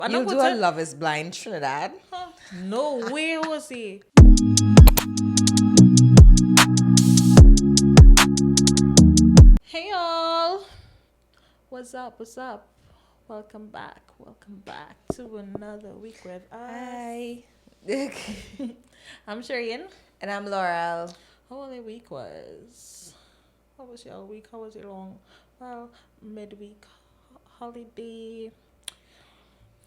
And You do a Love is Blind Trinidad. no way, Jose. Hey y'all. What's up? What's up? Welcome back. Welcome back to another week with us. Hi. I'm Sherain. And I'm Laurel. How was your week was? How was your week? How was it long? Well, midweek holiday.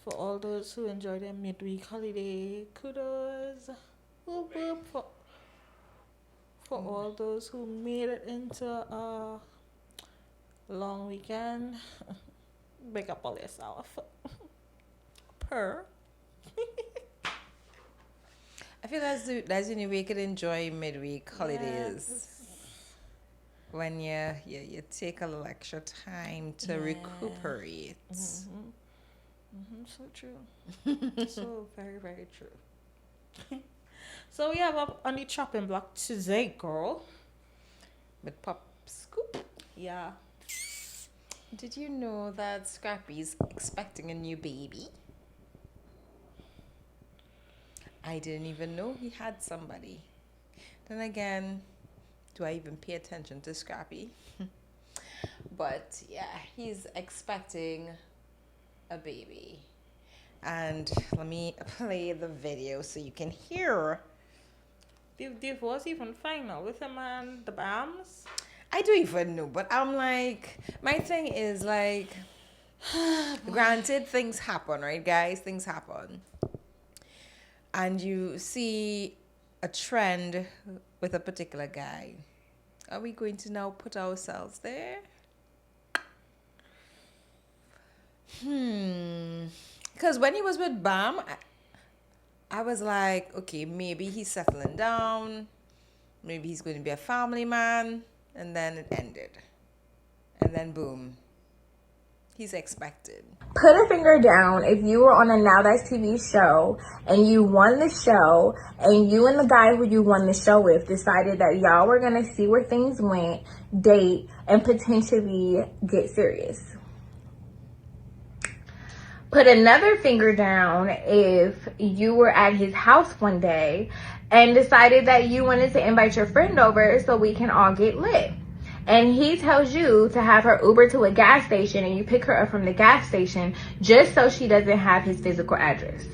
For all those who enjoy their midweek holiday, kudos. Whoop whoop for all those who made it into a long weekend. Big up all yourself. Per. I feel that's the only way you could enjoy midweek holidays. Yes. When you take a little extra time to recuperate. So true. So very, very true. So we have up on the chopping block today, girl. With Pop Scoop. Yeah. Did you know that Scrappy's expecting a new baby? I didn't even know he had somebody. Then again, do I even pay attention to Scrappy? But yeah, he's expecting a baby. And let me play the video so you can hear. The divorce even final with him and the Bams. I don't even know, but I'm like, my thing is like, granted, things happen, right, guys? Things happen. And you see a trend with a particular guy. Are we going to now put ourselves there? Because when he was with Bam, I was like, okay, maybe he's settling down. Maybe he's going to be a family man. And then it ended. And then boom. He's expected. Put a finger down if you were on a Now That's TV show and you won the show and you and the guy who you won the show with decided that y'all were going to see where things went, date, and potentially get serious. Put another finger down if you were at his house one day and decided that you wanted to invite your friend over so we can all get lit. And he tells you to have her Uber to a gas station and you pick her up from the gas station just so she doesn't have his physical address.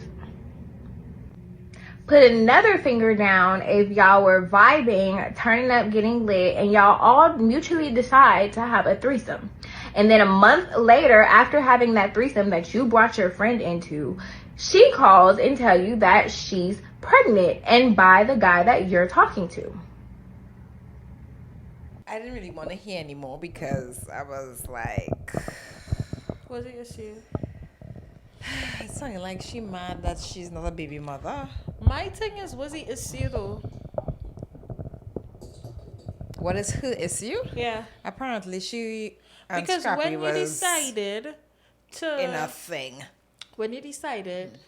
Put another finger down if y'all were vibing, turning up, getting lit, and y'all all mutually decide to have a threesome. And then a month later, after having that threesome that you brought your friend into, she calls and tells you that she's pregnant and by the guy that you're talking to. I didn't really want to hear anymore because I was like, What's the issue? it's sounding like she mad that she's not a baby mother. My thing is, what's the issue though? What is her issue? Yeah. Apparently she and Because Scrappy when you was decided to in a thing. when you decided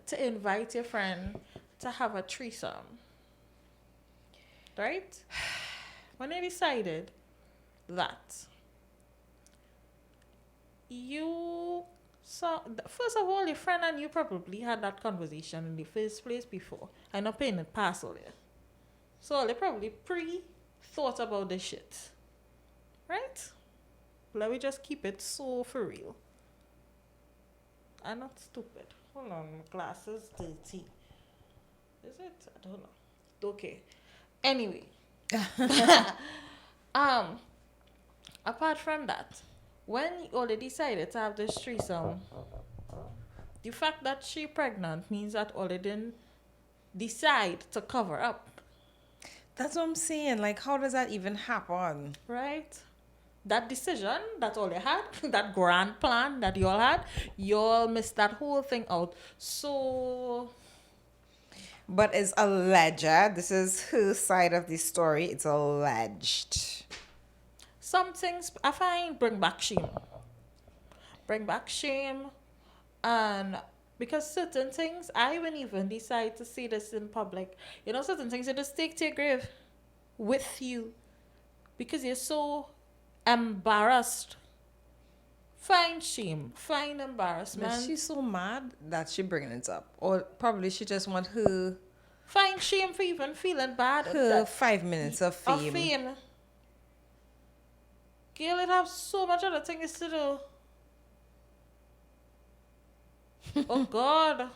to invite your friend to have a threesome, right? When you decided that you saw, first of all, your friend and you probably had that conversation in the first place before. I'm not paying it past all there. So they probably pre-thought about this shit. Right? Let me just keep it so for real. I'm not stupid. Hold on, my glasses dirty. Is it? I don't know. Okay. Anyway. Apart from that, when you already decided to have this threesome, the fact that she pregnant means that already didn't decide to cover up. That's what I'm saying. Like, how does that even happen? Right? That decision, that's all you had. That grand plan that you all had, you all missed that whole thing out. So, But it's alleged. This is her side of the story. It's alleged. some things I find bring back shame. Bring back shame. And because certain things, I wouldn't even decide to see this in public. You know, certain things you just take to your grave with you. Because you're so embarrassed Find shame, find But embarrassment, she's so mad that she bringing it up. Or probably she just want her find shame for even feeling bad her that 5 minutes of of fame. fame. Girl, it have so much other things to do. Oh God.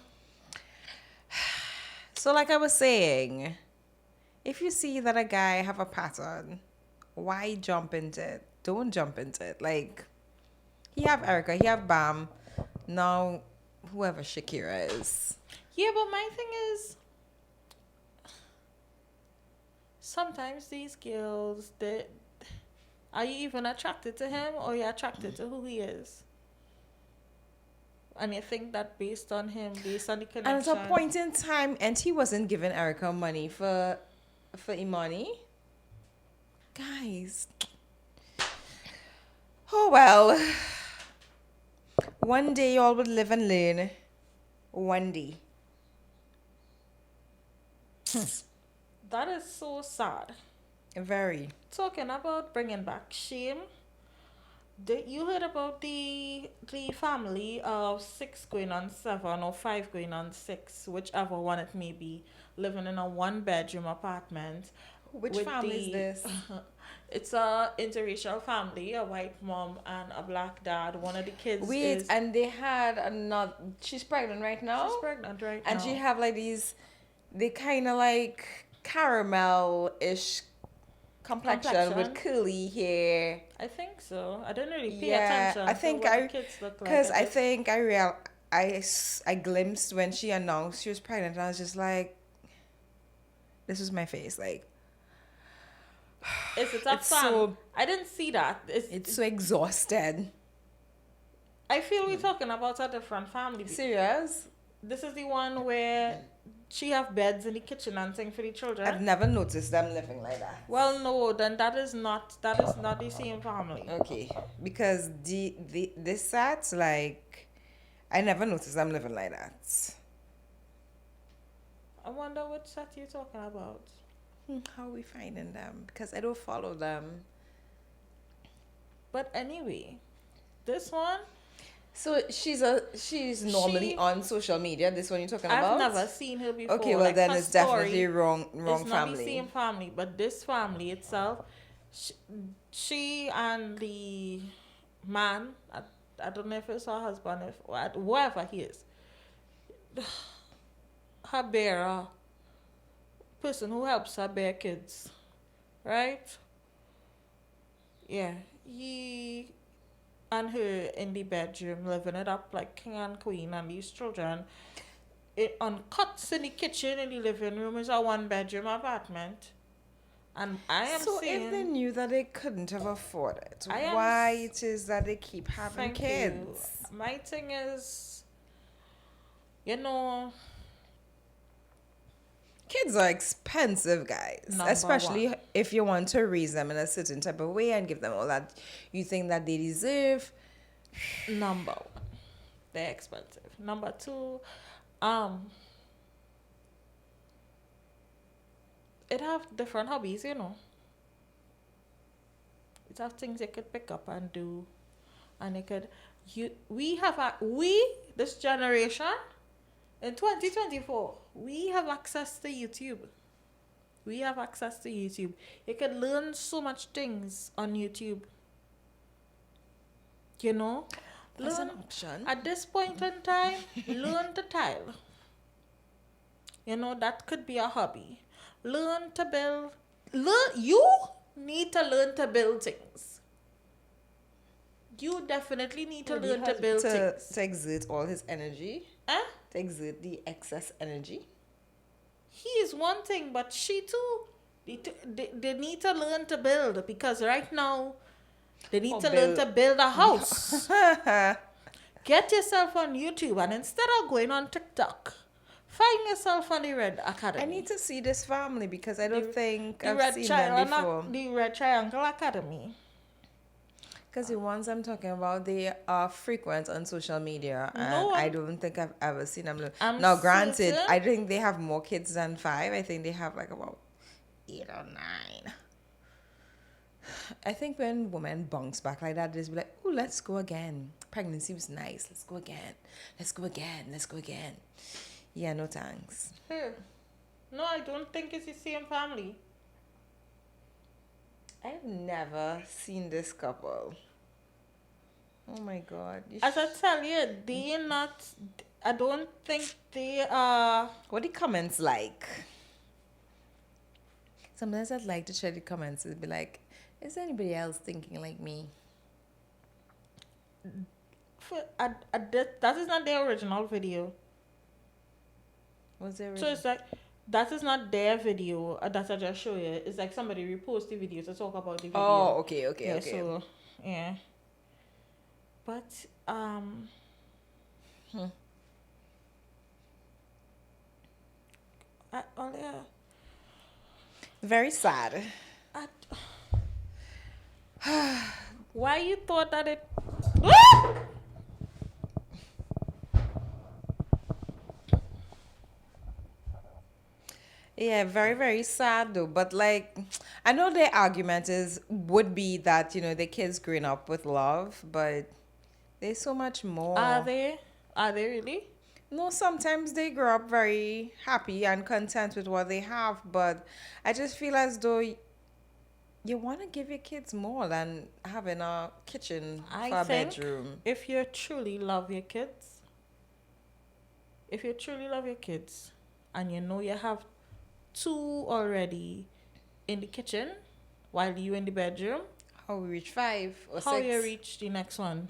So like I was saying, if you see that a guy have a pattern, why jump into it? Don't jump into it. Like, he have Erica, he have Bam, now whoever Shakira is. Yeah, but my thing is, sometimes these girls, are you even attracted to him or you're attracted to who he is? And you think that based on him, based on the And connection. at a point in time, and he wasn't giving Erica money for Imani. Guys. Oh well. One day y'all would live and learn. One day. That is so sad. Very. Talking about bringing back shame. You heard about the family of 6 going on 7 or 5 going on 6, whichever one it may be, living in a 1-bedroom apartment. Which with family is this? It's a interracial family, a white mom and a black dad. One of the kids Wait, is... and they had another. She's pregnant right now? She's pregnant right now. And she have like these, they kind of like caramel-ish complexion with curly hair. I think so. I didn't really pay Yeah, attention I think to what I, the kids look like. because I think I glimpsed when she announced she was pregnant, and I was just like, this was my face, like, Is it a it's fan? so- I didn't see that. it's so exhausted. I feel we're talking about a different family. Serious? This is the one where she have beds in the kitchen and thing for the children. I've never noticed them living like that. Well, no, then that is not the same family. Okay, because this set, like, I never noticed them living like that. I wonder what set you're talking about. How are we finding them? Because I don't follow them. But anyway, this one, So she's normally on social media. This one you're talking about? I've never seen her before. Okay, well Like, then her it's story, definitely wrong it's not family. the same family, but this family itself, she and the man, I don't know if it's her husband, if whoever he is, her bearer, person who helps her bear kids, right? Yeah, he and her in the bedroom living it up like king and queen, and these children on cuts in the kitchen. In the living room is a 1-bedroom apartment, and I am so saying, if they knew that they couldn't have afforded, I am why it is that they keep having thank kids? you. My thing is, you know, Kids are expensive, guys. Number Especially one. if you want to raise them in a certain type of way and give them all that you think that they deserve. number 1, they're expensive. Number 2, it have different hobbies, you know. It have things you could pick up and do, and this generation in 2024, we have access to YouTube. You can learn so much things on YouTube. You know, That's an option. at this point in time, learn to tile. You know, that could be a hobby. Learn to build. You need to learn to build things. You definitely need to learn to build things. To exert all his energy. Huh? To exert the excess energy. He is one thing, but she too. They need to learn to build, because right now they need to learn to build a house. Get yourself on YouTube, and instead of going on TikTok, find yourself on the Red Academy. I need to see this family because I don't think the I've Red seen them before. The Red Triangle Academy. Because the ones I'm talking about, they are frequent on social media, and No, I don't think I've ever seen them. I'm Now, granted, certain- I think they have more kids than 5. I think they have like about 8 or 9. I think when women bounce back like that, they just be like, oh, let's go again. Pregnancy was nice. Let's go again. Let's go again. Let's go again. Yeah, no thanks. Hey. No, I don't think it's the same family. I've never seen this couple. Oh my God. As I tell you, they not. I don't think they are. What the comments like? Sometimes I'd like to check the comments and be like, is anybody else thinking like me? That is not their original video. Was there? So it's like that is not their video that I just show you. It's like somebody repost the video to talk about the video. Oh, okay. Yeah. So yeah. But oh yeah. Very sad. Why you thought that it? Yeah, very, very sad though. But like, I know their argument would be that, you know, the kids growing up with love, but there's so much more. Are they? Are they really? No, sometimes they grow up very happy and content with what they have, but I just feel as though you want to give your kids more than having a kitchen for a bedroom. If you truly love your kids, and you know you have 2 already in the kitchen while you in the bedroom, how we reach 5 or 6? How you reach the next one?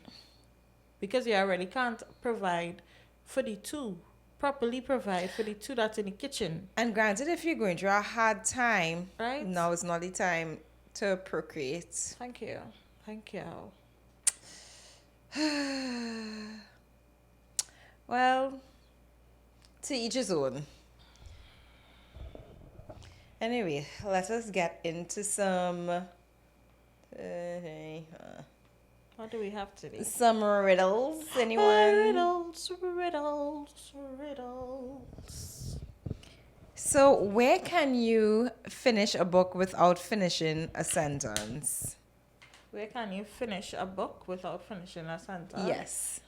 Because you already can't provide for the 2. Properly provide for the 2 that's in the kitchen. And granted, if you're going through a hard time, right? Now is not the time to procreate. Thank you. Well, to each his own. Anyway, let us get into some. What do we have today? Some riddles. Anyone? Riddles. So, where can you finish a book without finishing a sentence? Where can you finish a book without finishing a sentence? Yes.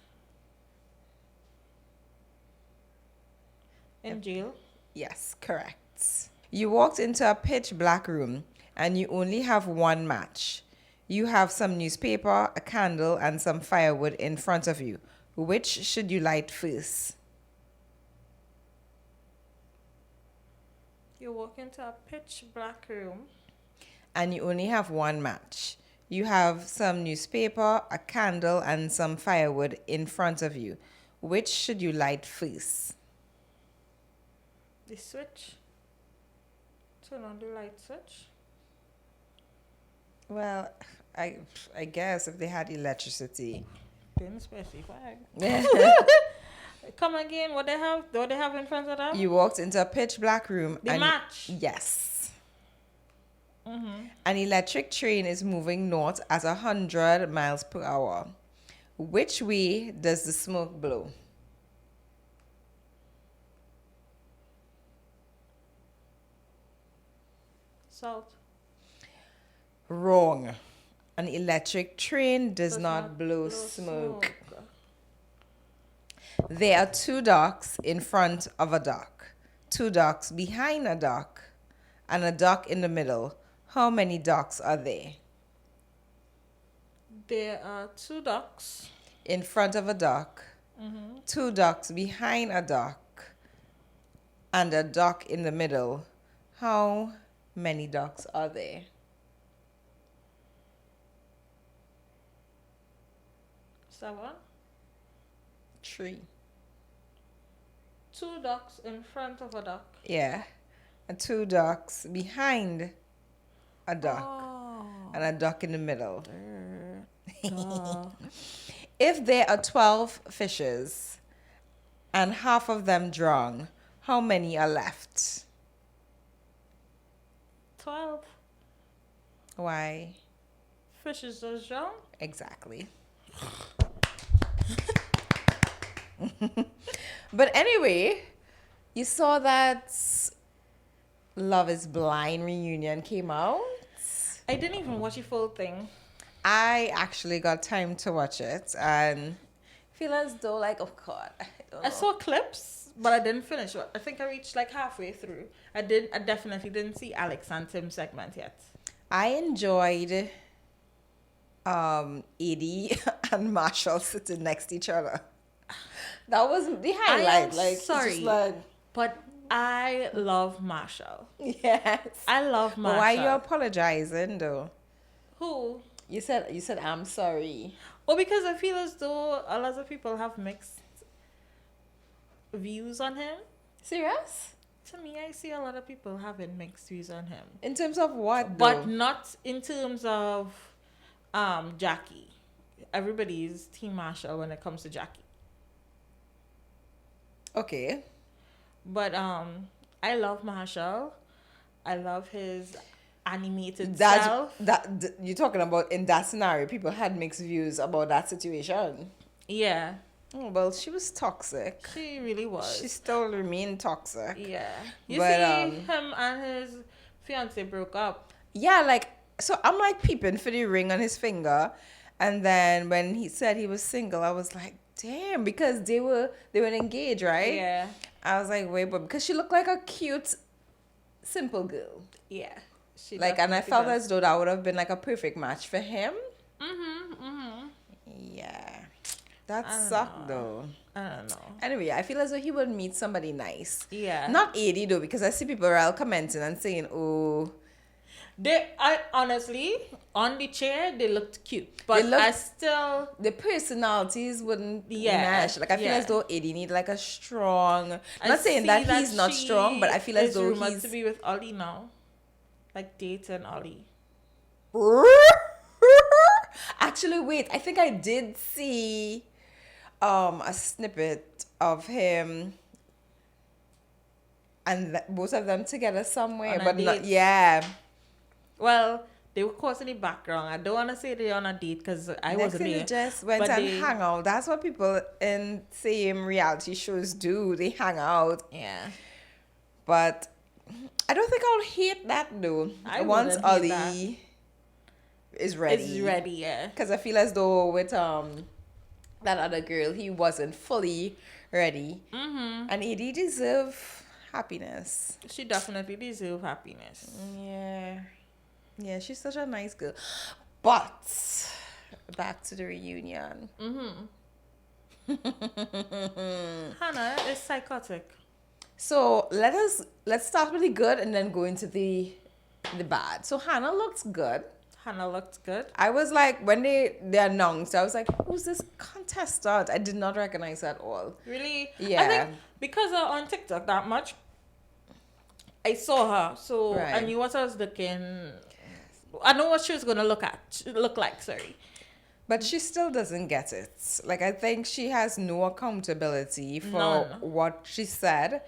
In jail? Yes, correct. You walked into a pitch black room and you only have one match. You have some newspaper, a candle, and some firewood in front of you. Which should you light first? You walk into a pitch black room. And you only have one match. You have some newspaper, a candle, and some firewood in front of you. Which should you light first? The switch. Turn on the light switch. Well, I guess if they had electricity. Didn't specify. Come again. What they have in front of them? You walked into a pitch black room. The match. Yes. Mm-hmm. An electric train is moving north at 100 miles per hour. Which way does the smoke blow? South. Wrong. An electric train does not blow smoke. There are 2 ducks in front of a duck, 2 ducks behind a duck, and a duck in the middle. How many ducks are there? There are 2 ducks in front of a duck, 2 ducks behind a duck, and a duck in the middle. How many ducks are there? 7. 3. 2 ducks in front of a duck. Yeah. And 2 ducks behind a duck. Oh. And a duck in the middle. If there are 12 fishes and half of them drown, how many are left? 12. Why? Fishes does drown? Exactly. But anyway, you saw that Love is Blind reunion came out. I didn't even watch the full thing. I actually got time to watch it and feel as though like, oh God, I don't I know. saw clips, but I didn't finish it. I think I reached like halfway through. I definitely didn't see Alex and Tim's segment yet. I enjoyed Edie and Marshall sitting next to each other. That was the I highlight. am Like it's sorry, just like but I love Marshall. yes. I love But Marshall. why are you apologizing though? Who? You said I'm sorry. Well, because I feel as though a lot of people have mixed views on him. Serious? To me, I see a lot of people having mixed views on him, In terms of what but though? not in terms of Jackie. Everybody's Team Marshall when it comes to Jackie. Okay. But I love Marshall. I love his animated That's self. you're talking about in that scenario, people had mixed views about that situation. Yeah, Oh, well, she was toxic. she really was. She still remained toxic. Yeah. You But, see, him and his fiance broke up. Yeah, like so I'm like peeping for the ring on his finger, and then when he said he was single, I was like, damn, because they were engaged, right? Yeah. I was like, wait, but because she looked like a cute, simple girl. Yeah. She Like, and I definitely felt does. as though that would have been like a perfect match for him. Mm-hmm. Yeah. That I don't sucked know. though. I don't know. Anyway, I feel as though he would meet somebody nice. Yeah. Not 80 though, because I see people are all commenting and saying, oh, I honestly, on the chair, they looked cute. But They looked- I still... the personalities wouldn't Yeah, mesh. Like I feel yeah. as though Eddie need like a strong. I Not saying see that he's not she strong, but I feel as is though rumored he's. to be with Ollie now. Like, dating Ollie. Actually, wait. I think I did see a snippet of him and both of them together somewhere, On a but not. date. Yeah. Well, they were caught in the background. I don't want to say they're on a date because I Next wasn't thing they there. just went But and they- hang out. That's what people in same reality shows do. They hang out. Yeah. But I don't think I'll hate that though. I Once wouldn't hate Ollie is ready. It's ready, yeah. Because I feel as though with that other girl, he wasn't fully ready. Mm-hmm. And Edie deserve happiness. She definitely deserves happiness. Yeah. Yeah, she's such a nice girl. But back to the reunion. Mm-hmm. Hannah is psychotic. So let's start with the good and then go into the bad. So Hannah looks good. Hannah looked good. I was like, when they announced, I was like, who's this contestant? I did not recognize her at all. Really? Yeah. I think because on TikTok that much, I saw her. So Right. I knew what I was looking. I know what she was going to look like, sorry. But she still doesn't get it. Like, I think she has no accountability for None. what she said.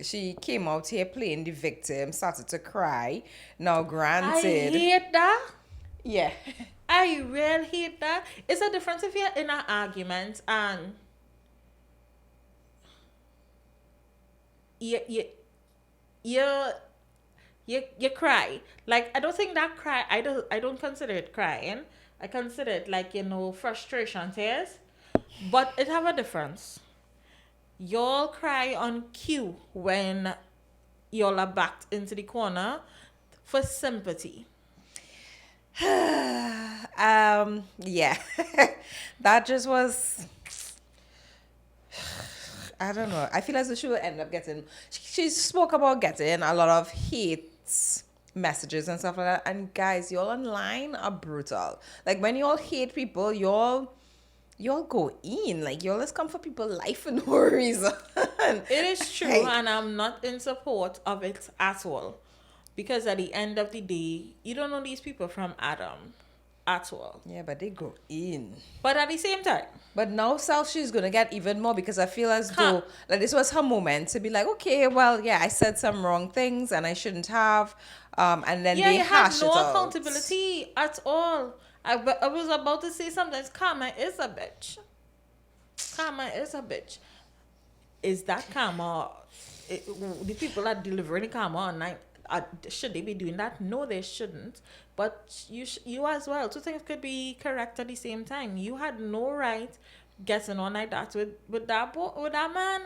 She came out here playing the victim, started to cry. Now, I granted, hate that. yeah, I really hate that. It's a difference if you're in an argument and you cry. Like, I don't think that cry, I don't consider it crying. I consider it like, frustration tears. But it have a difference. Y'all cry on cue when y'all are backed into the corner for sympathy. yeah, that just was. I don't know. I feel as though she will end up getting. She spoke about getting a lot of hate messages and stuff like that. And guys, y'all online are brutal. Like when y'all hate people, y'all go in. Like y'all just come for people's life for no reason. It is true, Hey. and I'm not in support of it at all. Because at the end of the day, you don't know these people from Adam at all. Yeah, but they go in. But at the same time, But now South she's gonna get even more because I feel as Huh. though like this was her moment to be like, okay, well, yeah, I said some wrong things and I shouldn't have. And then yeah, they you have hash no it out. accountability at all. I was about to say something. Karma is a bitch. Karma is a bitch. Is that karma? The people that delivering the karma online, should they be doing that? No, they shouldn't. But you as well. Two things could be correct at the same time. You had no right getting on like that with that man.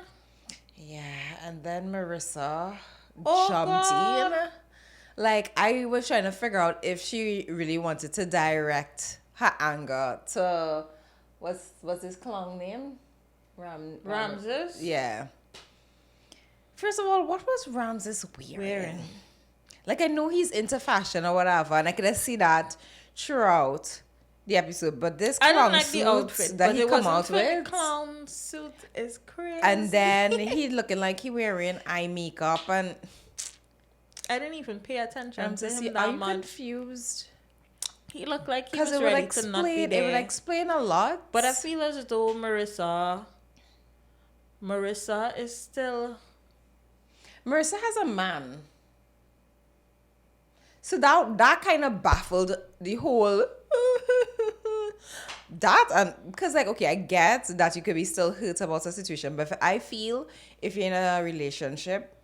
Yeah, and then Marissa Oh, jumped God. in. Like, I was trying to figure out if she really wanted to direct her anger to what's his clown name? Ramses? Yeah. First of all, what was Ramses wearing? Like, I know he's into fashion or whatever, and I could see that throughout the episode. But this I clown don't like the suit outfit that but he it come wasn't out fit. with, Clown suit is crazy. and then he looking like he wearing eye makeup, and I didn't even pay attention to Ramses, him are that you much. confused? He looked like he Because was it would ready to not be explain. It would there. explain a lot. But I feel as though Marissa is still. Marissa has a man. So that kind of baffled the whole that, and because like, okay, I get that you could be still hurt about a situation, but I feel if you're in a relationship,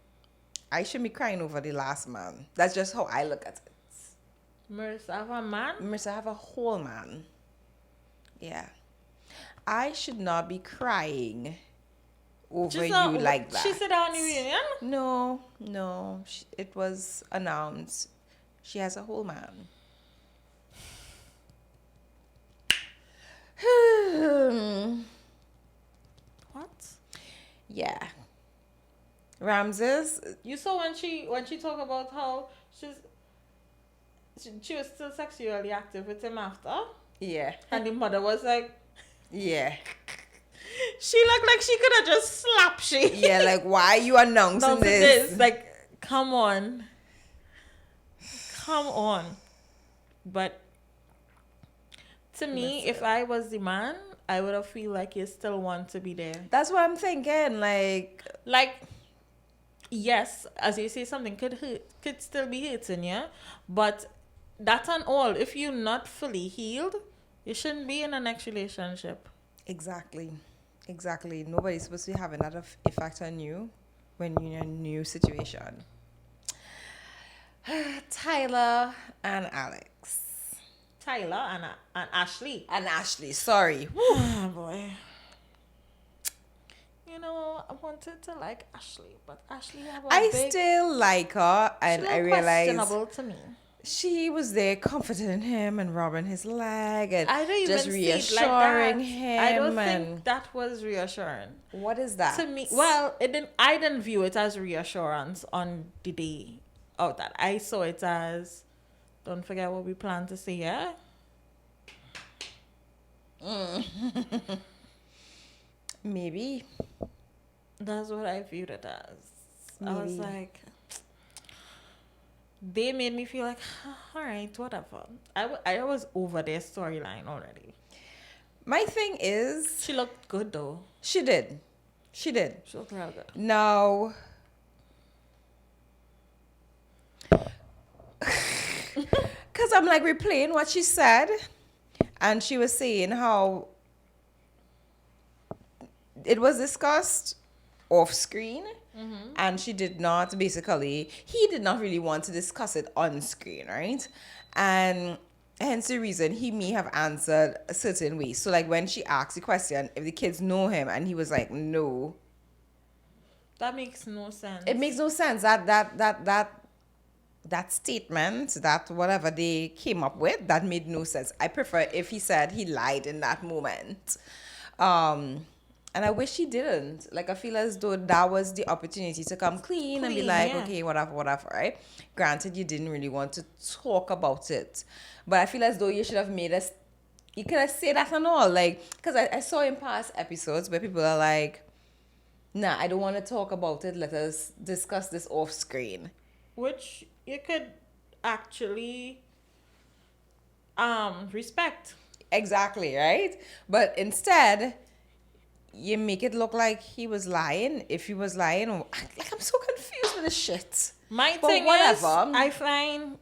I shouldn't be crying over the last man. That's just how I look at it. Marissa have a man? Marissa have a whole man. Yeah. I should not be crying over you like that. She said on the reunion? No. It was announced. She has a whole man. What? Yeah. Ramses. You saw when she talked about how she was still sexually active with him after? Yeah. And the mother was like, Yeah. she looked like she could have just slapped she. Yeah, like, why are you announcing this? Like, come on. But to me, if I was the man, I would have feel like you still want to be there. That's what I'm thinking. Like, yes, as you say, something could still be hurting you, but that and all, if you're not fully healed, you shouldn't be in a next relationship. exactly. Nobody's supposed to be having that effect on you when you're in a new situation. Tyler and Alex. Tyler and Ashley. And Ashley, sorry. Oh boy. You know, I wanted to like Ashley, but Ashley have a I big, still like her, and she I look realized questionable to me. she was there comforting him and rubbing his leg and I don't even just see it reassuring like that. him. I don't and think that was reassuring. what is that? To me, well, I didn't view it as reassurance on the day of that. I saw it as, don't forget what we plan to say, yeah? Maybe. That's what I viewed it as. I was Maybe. like, they made me feel like, all right, whatever. I was over their storyline already. My thing is, She looked good though. she did. She looked real good. Now, because I'm like replaying what she said, and she was saying how it was discussed off screen, and he did not really want to discuss it on screen, right? And hence the reason he may have answered a certain way. So like when she asked the question if the kids know him, and he was like, no. That makes no sense. It makes no sense. That statement, that whatever they came up with, that made no sense. I prefer if he said he lied in that moment. And I wish he didn't. Like, I feel as though that was the opportunity to come clean and be like, yeah. okay, whatever, right? Granted, you didn't really want to talk about it. But I feel as though you should have you could have said that and all. Like, because I saw in past episodes where people are like, nah, I don't want to talk about it. Let us discuss this off screen. Which you could actually respect. Exactly, right? But instead, you make it look like he was lying. If he was lying, like, I'm so confused with this shit. My But thing whatever. is, I find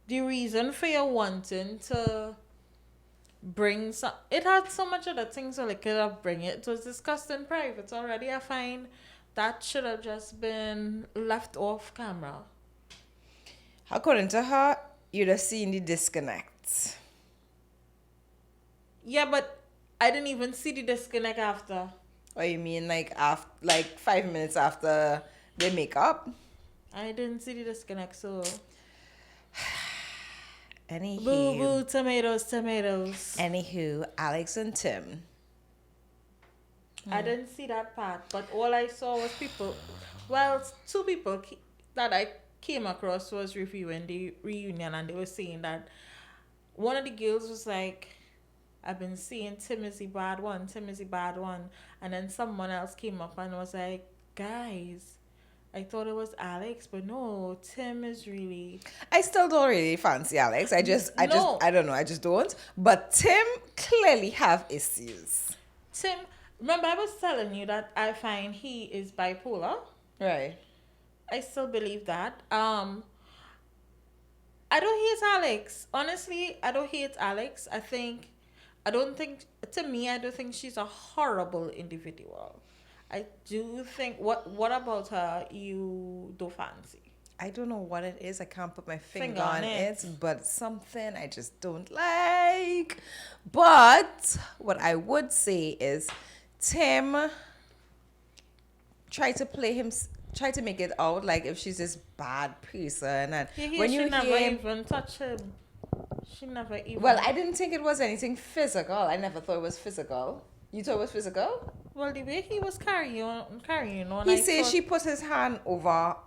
the reason for you wanting to bring some, it had so much other things so they could have bring it. It was discussed in private already. I find that should have just been left off camera. According to her, you'd have seen the disconnect. Yeah, but I didn't even see the disconnect after. Or you mean like after, like 5 minutes after they make up? I didn't see the disconnect, so. Boo Anywho, boo, tomatoes. anywho, Alex and Tim. I didn't see that part, but all I saw was people. Well, two people that I came across was reviewing the reunion, and they were saying that one of the girls was like, I've been seeing Tim is the bad one, Tim is the bad one. And then someone else came up and was like, guys, I thought it was Alex, but no, Tim is really. I still don't really fancy Alex. I No. don't know. I just don't. But Tim clearly have issues. Tim, remember I was telling you that I find he is bipolar. Right. I still believe that. I don't hate Alex. Honestly, I don't hate Alex. I don't think, to me, I don't think she's a horrible individual. I do think, what about her you do fancy? I don't know what it is. I can't put my finger Finger on on it, it. but something I just don't like. But what I would say is Tim try to make it out like if she's this bad person, and when She you never hear even touch him. She never even. well, I didn't think it was anything physical. I never thought it was physical. You thought it was physical? Well, the way he was carrying on, He I says thought she put his hand over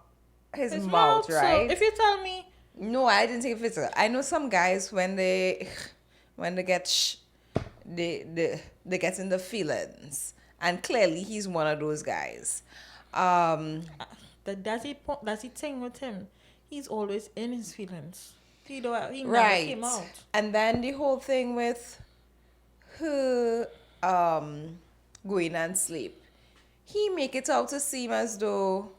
his his mouth, right? So if you tell me, No, I didn't think physical. I know some guys when they get they get in the feelings, and clearly he's one of those guys. that's the thing with him. He's always in his feelings. He never Right. came out. And then the whole thing with her going and sleep. He make it out to seem as though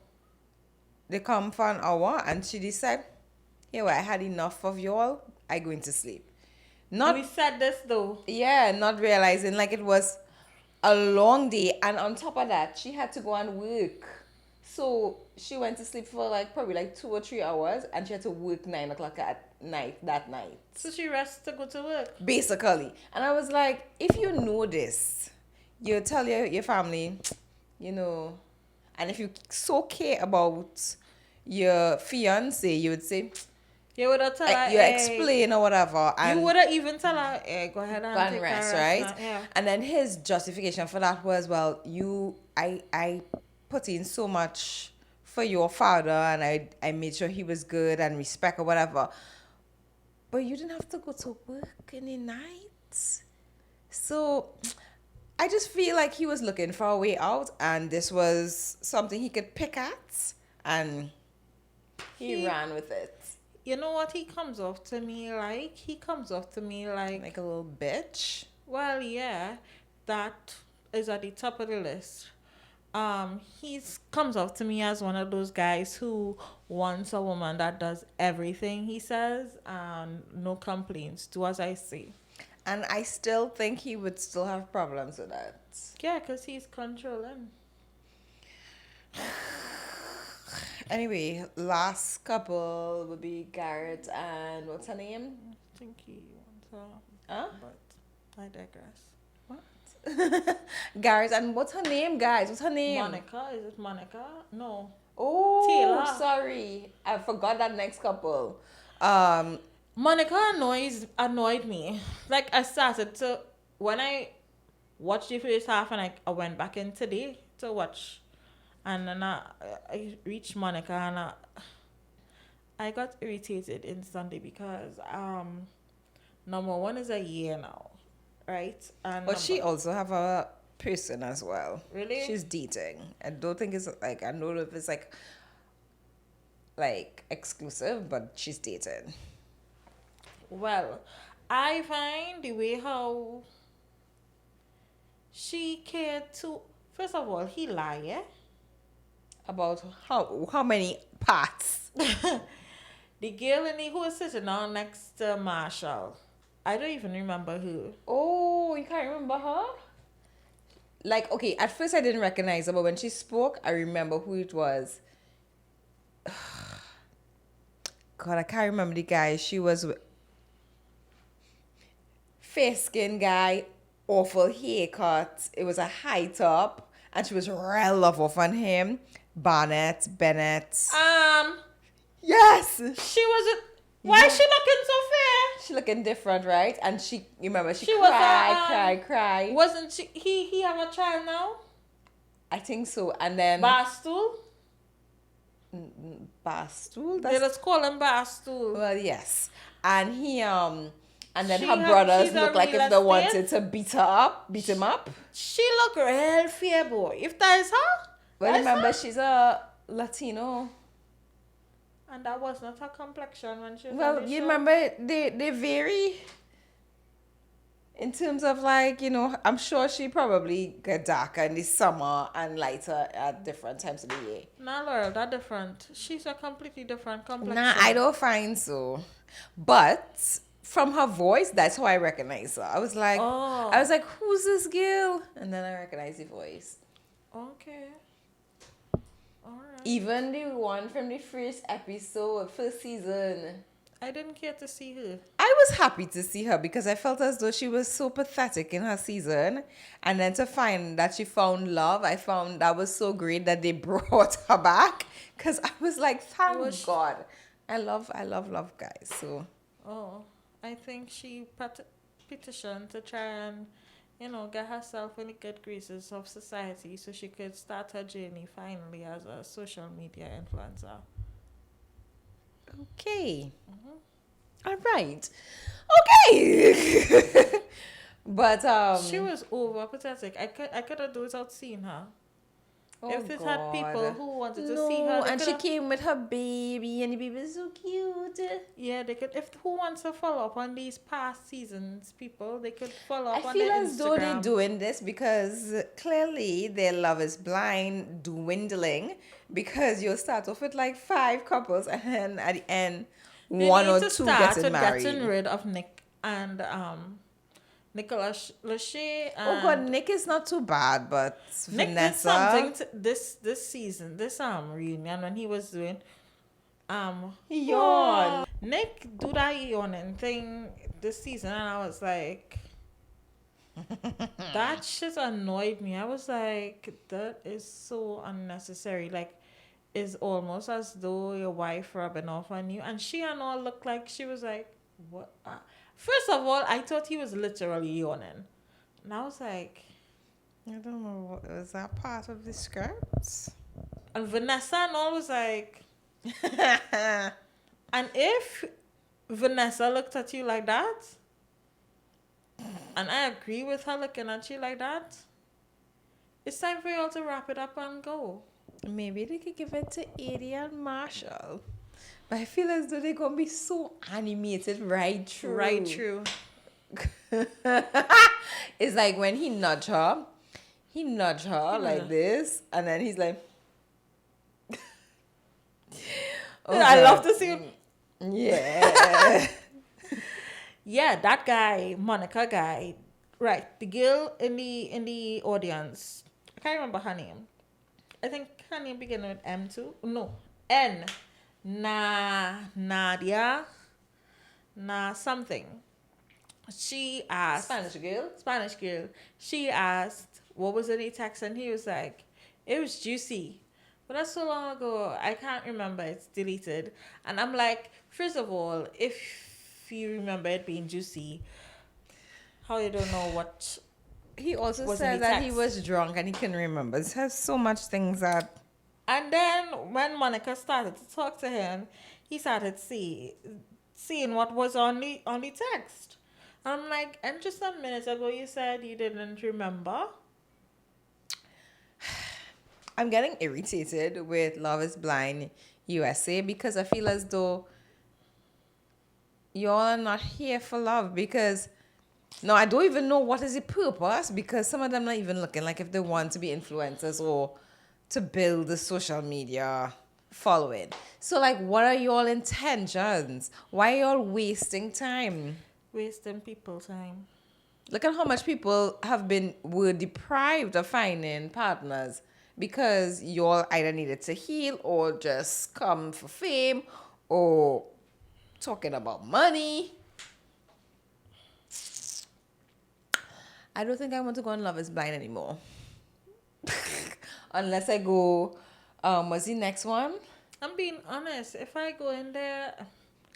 they come for an hour and she decide, yeah, well, I had enough of y'all. I going to sleep. Not We said this though. yeah, not realizing like it was a long day, and on top of that, she had to go and work. So she went to sleep for like probably like 2 or 3 hours, and she had to work 9 o'clock at night that night. So she rests to go to work. Basically. And I was like, if you know this, you tell your family, you know, and if you so care about your fiance, you would say, You would have tell her, you hey, explain or whatever. And you would have even tell her, hey, go ahead and go and take rest, a right? now. Yeah. And then his justification for that was, well, I put in so much for your father, and I made sure he was good and respect or whatever. But you didn't have to go to work in the night. So I just feel like he was looking for a way out, and this was something he could pick at, and he ran with it. You know what he comes off to me like? He comes off to me Like a little bitch. well, yeah, that is at the top of the list. He's comes off to me as one of those guys who wants a woman that does everything he says and no complaints. Do as I say. And I still think he would still have problems with that. Yeah, because he's controlling. Anyway, last couple would be Garrett and what's her name? I think he wants Huh? but I digress. Garrett and what's her name, guys? What's her name? Monica? Is it Monica? No. Oh, Taylor. sorry, I forgot that next couple. Monica annoyed me. Like I started to when I watched the first half and I went back in today to watch, and then I reached Monica and I got irritated instantly because number one is a year now, right? And But she also have a person as well. Really? She's dating. I don't think it's like, I don't know if it's like exclusive, but she's dating. Well, I find the way how she cared to. First of all, he lied, yeah? About how many parts? The girl who was sitting down next to Marshall. I don't even remember who. Oh, you can't remember her? Like, okay, at first I didn't recognize her, but when she spoke, I remember who it was. God, I can't remember the guy. She was fair skin guy, awful haircut. It was a high top, and she was real love off on him. Bennett. Yes. She was. Why is she looking so fair? She looking different, right? And she, you remember, she was cried. Wasn't she? He have a child now. I think so. And then Barstool. Barstool. They just call him Barstool. Well, yes. And he and then She her have- brothers she's a look like real if they estate? wanted to beat him up. She look real fair, boy. If that is her, Well, that is remember, her. she's a Latino. And that was not her complexion when she was on Well, the you show. remember they vary in terms of like, I'm sure she probably got darker in the summer and lighter at different times of the year. Nah, Laurel, that different. She's a completely different complexion. Nah, I don't find so. But from her voice, that's how I recognize her. I was like, who's this girl? And then I recognize the voice. Okay. Alright. Even the one from the first season. I didn't care to see her. I was happy to see her because I felt as though she was so pathetic in her season. And then to find that she found love, I found that was so great that they brought her back. Because I was like, thank God. I love love, guys. So. Oh, I think she petitioned to try and, get herself in the good graces of society so she could start her journey finally as a social media influencer. Okay. All right. Okay. But She was over pathetic. I could have done without seeing her. oh If it God. had people who wanted to No, see her, they and she coulda- came with her baby, and the baby is so cute. Yeah, they could. If who wants to follow up on these past seasons, people, they could follow up I on feel their as though they're Instagram. doing this because clearly their love is blind dwindling because you'll start off with like 5 couples and then at the end They one need or to 2 start getting with married. getting rid of Nick and Nicholas Lachey. Oh God, Nick is not too bad, but Nick did Vanessa. something this season, this reunion when he was doing He yawned. Nick do that yawning thing this season, and I was like, that shit annoyed me. I was like, that is so unnecessary. Like, it's almost as though your wife rubbing off on you, and she and all looked like she was like, what? First of all, I thought he was literally yawning, and I was like, I don't know. Was that part of the script? and Vanessa and all was like, and if Vanessa looked at you like that, and I agree with her looking at you like that, it's time for y'all to wrap it up and go. Maybe they could give it to Eddie and Marshall. But I feel as though they're going to be so animated right through. Right through. It's like when he nudged her like this, and then he's like... I love to see him. Yeah. Yeah, that guy, Monica guy. Right, the girl in the audience. I can't remember her name. I think her name began with M too. No, N. Nadia. Something. She asked. Spanish girl. She asked, what was in the text? And he was like, it was juicy. But that's so long ago, I can't remember. It's deleted. And I'm like, first of all, if you remember it being juicy, how you don't know what... He also was in said the that he text. was drunk and he couldn't remember. It has so much things that... And then when Monica started to talk to him, he started seeing what was on the text. And I'm like, and just a minute ago you said you didn't remember. I'm getting irritated with Love is Blind USA because I feel as though y'all are not here for love because... No, I don't even know what is the purpose because some of them not even looking like if they want to be influencers or to build the social media following. So, like, what are y'all intentions? Why are y'all wasting time? Wasting people time. Look at how much people were deprived of finding partners because y'all either needed to heal or just come for fame or talking about money. I don't think I want to go on Love is Blind anymore. Unless I go, what's the next one? I'm being honest. If I go in there,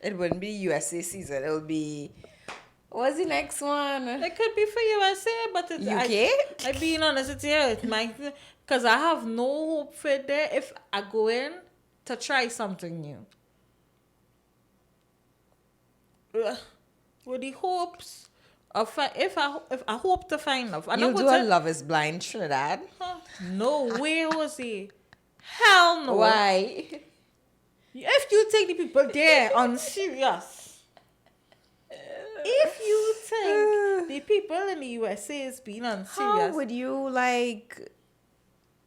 It wouldn't be USA season. It would be, what's the next one? it could be for USA, but it's, UK? I being honest with you, it might, because I have no hope for it there if I go in to try something new. With the hopes of if I hope to find love, I know You do a Love is Blind Trinidad? no way, Jose. Hell no. Why? If you take the people there on serious, if you think the people in the USA is being unserious, How would you like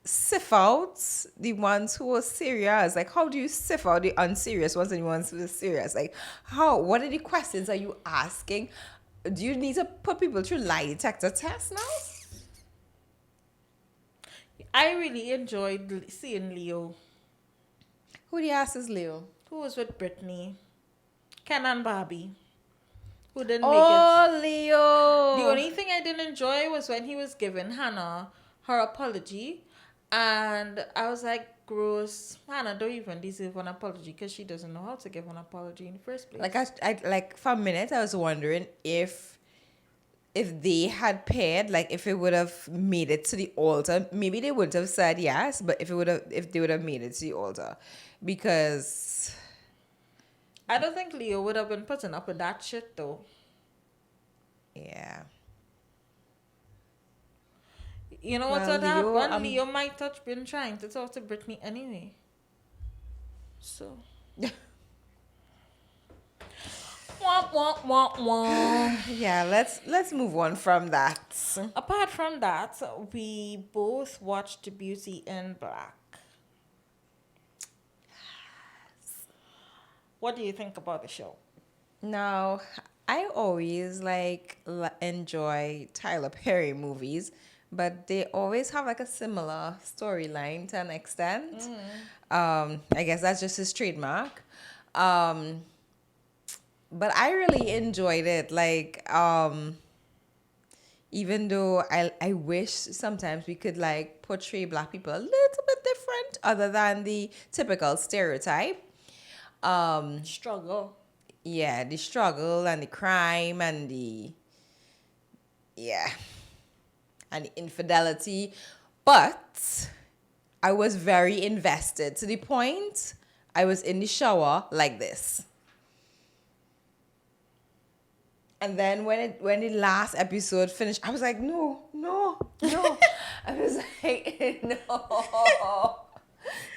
sift out the ones who are serious? Like, how do you sift out the unserious ones and the ones who are serious? Like, how? What are the questions are you asking? Do you need to put people through lie detector tests now? I really enjoyed seeing Leo, Who do you ask is Leo? who was with Brittany, Ken and Barbie, who didn't make it. Oh, Leo. The only thing I didn't enjoy was when he was giving Hannah her apology, and I was like, gross. Hannah don't even deserve an apology because she doesn't know how to give an apology in the first place. Like I like for a minute I was wondering if they had paired, like if it would have made it to the altar, maybe they wouldn't have said yes, but if they would have made it to the altar, because I don't think Leo would have been putting up with that shit though. yeah. You know what's Well, what Leo, happened? Leo might have been trying to talk to Brittany anyway. So. Wah, wah, wah, wah. Yeah, let's move on from that. Apart from that, we both watched Beauty in Black. What do you think about the show? Now, I always enjoy Tyler Perry movies, but they always have like a similar storyline to an extent. I guess that's just his trademark. But I really enjoyed it. Like, even though I wish sometimes we could like portray black people a little bit different other than the typical stereotype. Struggle. Yeah, the struggle and the crime and the infidelity. But I was very invested to the point I was in the shower like this. And then when the last episode finished, I was like, no. I was like, no.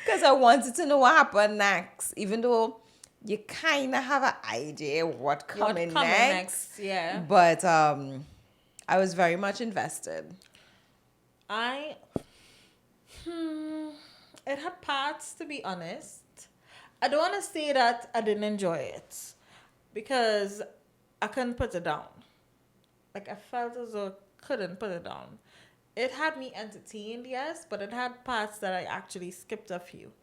Because I wanted to know what happened next. Even though you kind of have an idea what coming next. Yeah. But I was very much invested. It had parts, to be honest. I don't want to say that I didn't enjoy it because I couldn't put it down. Like, I felt as though I couldn't put it down. It had me entertained, yes, but it had parts that I actually skipped a few.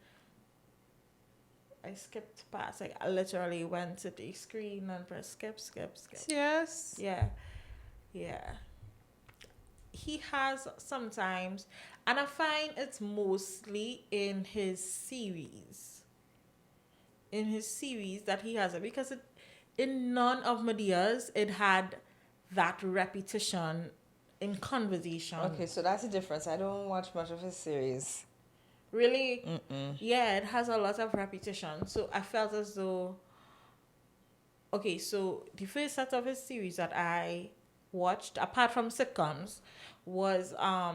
I skipped parts. Like, I literally went to the screen and pressed skip. Yes. Yeah. He has sometimes, and I find it's mostly in his series. That he has it, because in none of Medea's it had that repetition in conversation. Okay, so that's the difference. I don't watch much of his series. Really? Mm-mm. Yeah, it has a lot of repetition. So I felt as though, okay, so the first set of his series that I watched, apart from sitcoms, was oh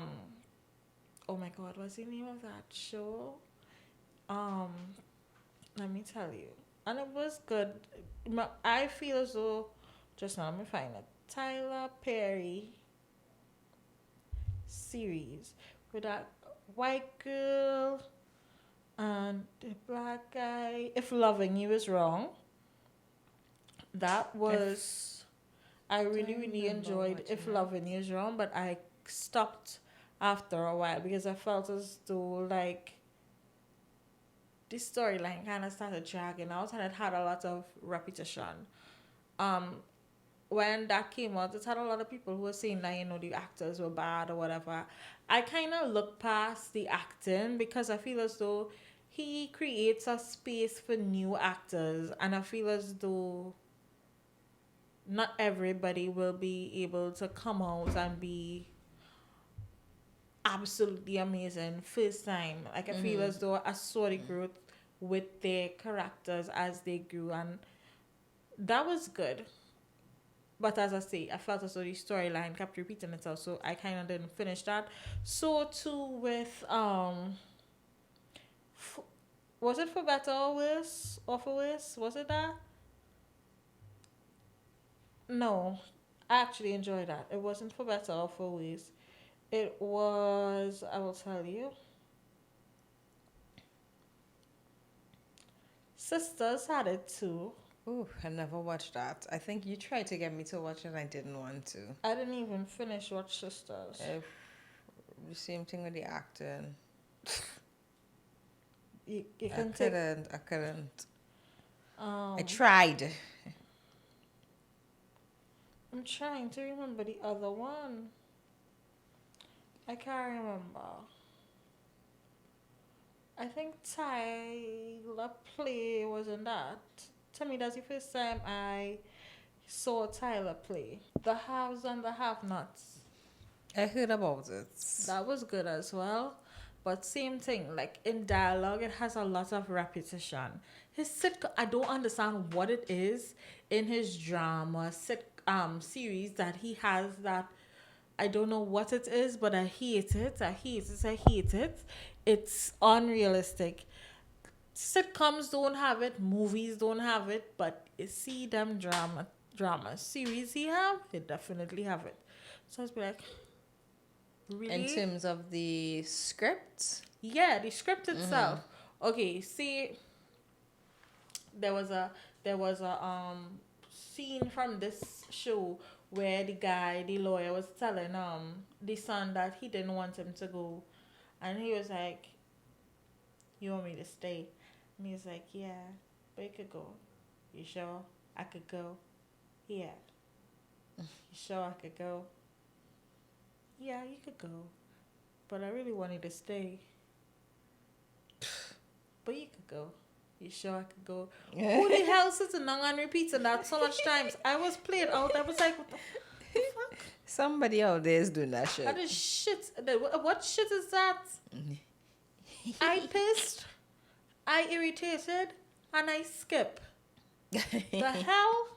my god, what's the name of that show? Let me tell you. And it was good. I feel as though, just now, let me find it. Tyler Perry series with that white girl and the black guy. If Loving You Is Wrong. That was, I really enjoyed If Loving You Is Wrong, but I stopped after a while because I felt as though like this storyline kind of started dragging out, and it had a lot of repetition. When that came out, it had a lot of people who were saying that, the actors were bad or whatever. I kind of look past the acting because I feel as though he creates a space for new actors, and I feel as though not everybody will be able to come out and be absolutely amazing first time. Like, I feel as though I saw the growth with their characters as they grew, and that was good. But as I say, I felt as though the storyline kept repeating itself, so I kind of didn't finish that. So too with was it For Better or Worse or For Worse? Was it that? No, I actually enjoyed that. It wasn't For Better or For Worse. It was, I will tell you. Sisters had it too. Ooh, I never watched that. I think you tried to get me to watch it and I didn't want to. I didn't even finish Watch Sisters. The same thing with the acting. You I can take. couldn't. I tried. I'm trying to remember the other one. I can't remember. I think Tyler Play was in that. Tell me, that's the first time I saw Tyler Play. The Haves and the Have-Nots. I heard about it. That was good as well. But same thing, like in dialogue, it has a lot of repetition. His sitcom, I don't understand what it is in his drama series that he has that I don't know what it is, but I hate it. I hate it. It's unrealistic. Sitcoms don't have it, movies don't have it, but you see them drama series he have, they definitely have it. So I was like, really? In terms of the script? Yeah, the script itself. Okay, see, there was a scene from this show where the lawyer was telling the son that he didn't want him to go, and he was like, "You want me to stay?" And he was like, "Yeah, but you could go. You sure I could go?" "Yeah." "You sure I could go?" "Yeah, you could go, but I really wanted to stay." "But you could go. You sure I could go?" Who the hell sitting down and repeating that so much times? I was played out. I was like, what the fuck? Somebody out there is doing that shit. That is shit. What shit is that? I pissed, I irritated, and I skip. The hell?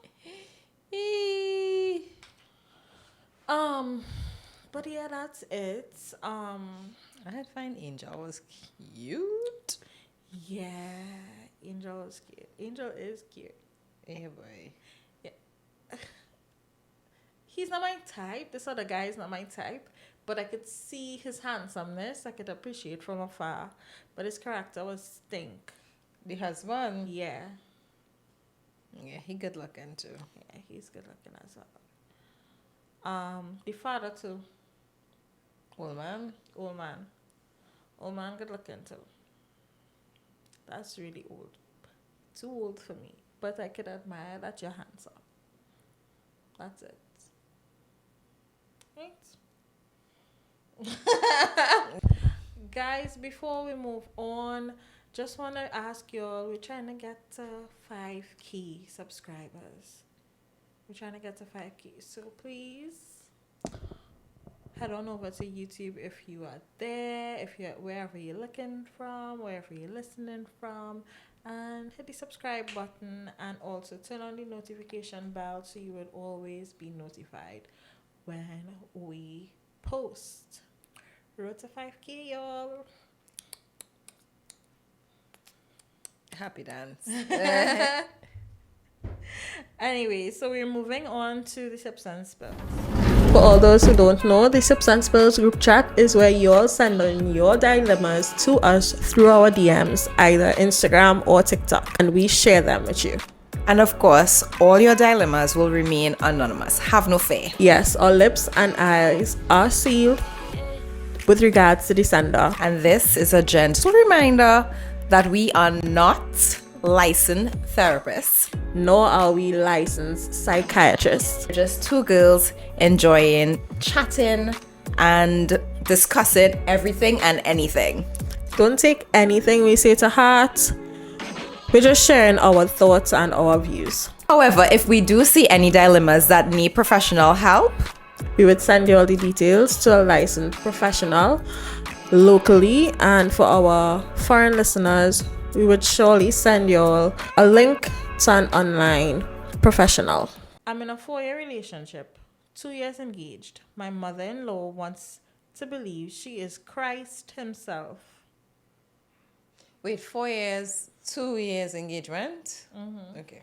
But yeah, that's it. I find Angel was cute. Yeah, Angel is cute. Angel is cute. Hey boy. Yeah. He's not my type. This other guy is not my type. But I could see his handsomeness. I could appreciate from afar. But his character was stink. The husband? Yeah. Yeah, he good looking too. Yeah, he's good looking as well. The father too. Old man? Old man good looking too. That's really old. Too old for me. But I could admire that you're handsome. That's it. Right? Guys, before we move on, just want to ask y'all, we're trying to get to 5K subscribers. We're trying to get to 5K. So please head on over to YouTube if you are there, if you're wherever you're looking from, wherever you're listening from, and hit the subscribe button, and also turn on the notification bell so you would always be notified when we post. Road to 5K, y'all. Happy dance. Anyway, so we're moving on to the Sips and Spills. For all those who don't know, the Sips and Spills group chat is where you'll send in your dilemmas to us through our DMs, either Instagram or TikTok, and we share them with you. And of course, all your dilemmas will remain anonymous. Have no fear. Yes, our lips and eyes are sealed with regards to the sender. And this is a gentle reminder that we are not licensed therapists, nor are we licensed psychiatrists. we're just two girls enjoying chatting and discussing everything and anything. Don't take anything we say to heart. We're just sharing our thoughts and our views. However, if we do see any dilemmas that need professional help, We would send you all the details to a licensed professional locally, and for our foreign listeners, we would surely send you all a link to an online professional. I'm in a 4-year relationship, 2 years engaged. My mother-in-law wants to believe she is Christ himself. wait, 4 years, 2 years engagement? Okay.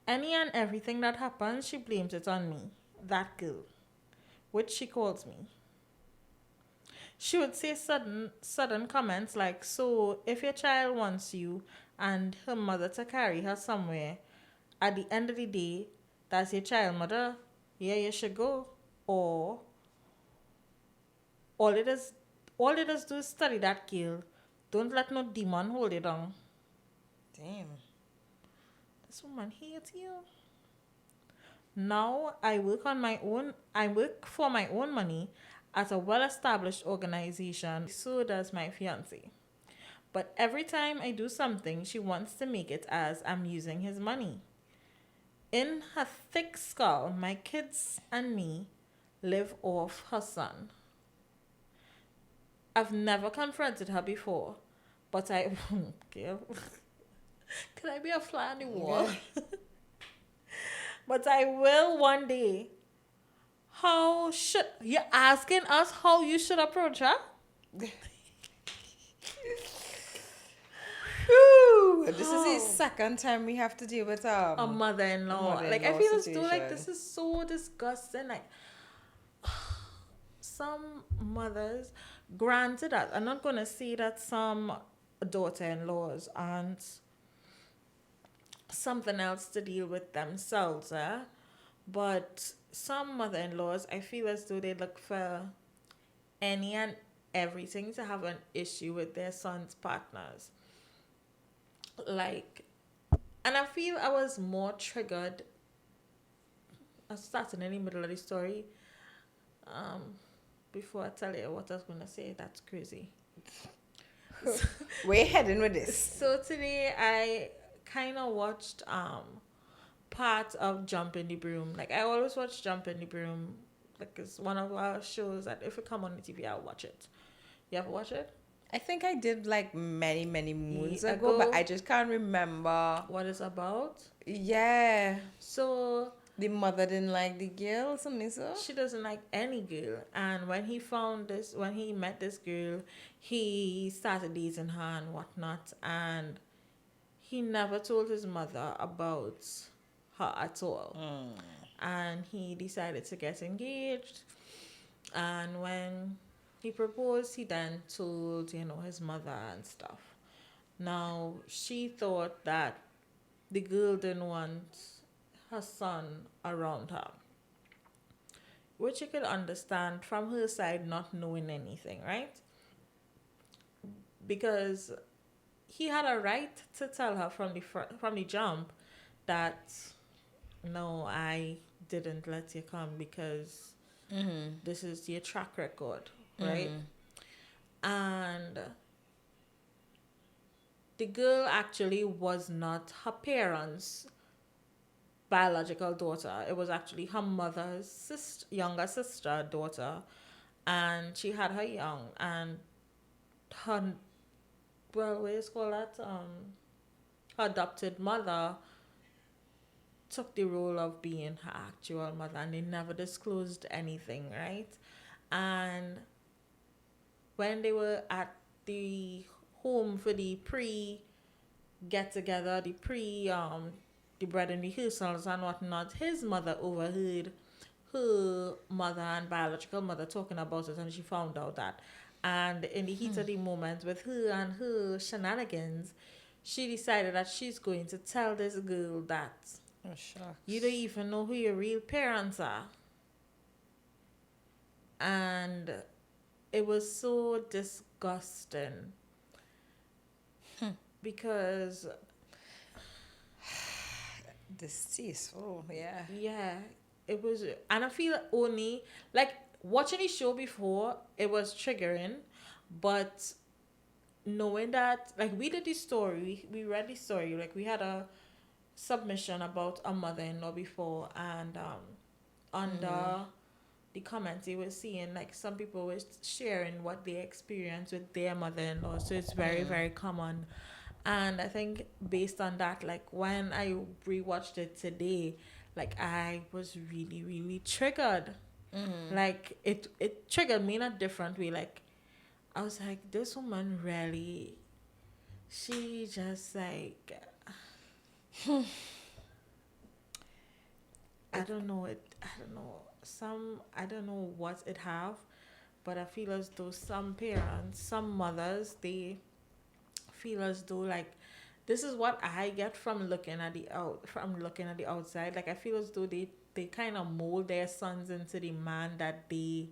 Any and everything that happens, she blames it on me, that girl, which she calls me. She would say sudden comments like, so if your child wants you and her mother to carry her somewhere, at the end of the day, that's your child mother, yeah, you should go. Or all it is do is study that girl. Don't let no demon hold it down. Damn. This woman hates you. Now I work for my own money at a well-established organization. So does my fiance. But every time I do something, she wants to make it as I'm using his money. In her thick skull, my kids and me live off her son. I've never confronted her before, but I... Girl. Can I be a fly on the wall? But I will one day. You're asking us how you should approach her? Whew, this is the second time we have to deal with A mother-in-law. Like, I feel as though like this is so disgusting. Like, some mothers, granted that I'm not gonna say that some daughter-in-laws aren't something else to deal with themselves, but some mother-in-laws, I feel as though they look for any and everything to have an issue with their son's partners. Like, and I feel I was more triggered. I started in the middle of the story. Before I tell you what I was gonna say, that's crazy. We're heading with this. So today I kind of watched part of Jump in the Broom. Like, I always watch Jump in the Broom. Like, it's one of our shows that if it come on the TV, I'll watch it. You ever watch it? I think I did like many moons Ye- ago, ago. but I just can't remember. What it's about? Yeah. So The mother didn't like the girl, something so. she doesn't like any girl, and when he met this girl, he started dating her and whatnot, and he never told his mother about her at all. And he decided to get engaged, and when he proposed, he then told his mother and stuff. Now she thought that the girl didn't want her son around her, which you could understand from her side, not knowing anything, right? Because he had a right to tell her from the jump that no, I didn't let you come because this is your track record, right? And the girl actually was not her parents' biological daughter. It was actually her mother's younger sister daughter, and she had her young, and her, well, what do you call that? Her adopted mother took the role of being her actual mother, and they never disclosed anything, right? And when they were at the home for the get together, the bread and rehearsals and whatnot, his mother overheard her mother and biological mother talking about it, and she found out that. And in the heat of the moment, with her and her shenanigans, she decided that she's going to tell this girl that Oh, shucks. you don't even know who your real parents are. And it was so disgusting. because Distasteful, yeah. yeah, it was, and I feel only like watching the show before it was triggering, but knowing that like we did the story, we read the story, like we had a submission about a mother-in-law before, and under the comments they were seeing like some people were sharing what they experienced with their mother-in-law, so it's very very common. And I think based on that, like when I rewatched it today, like I was really really triggered. Like it triggered me in a different way. Like I was like, this woman really, she just like, I don't know it. I don't know some. I don't know what it have, but I feel as though some parents, some mothers, they feel as though like this is what I get from looking at the outside. Like I feel as though they kind of mold their sons into the man that the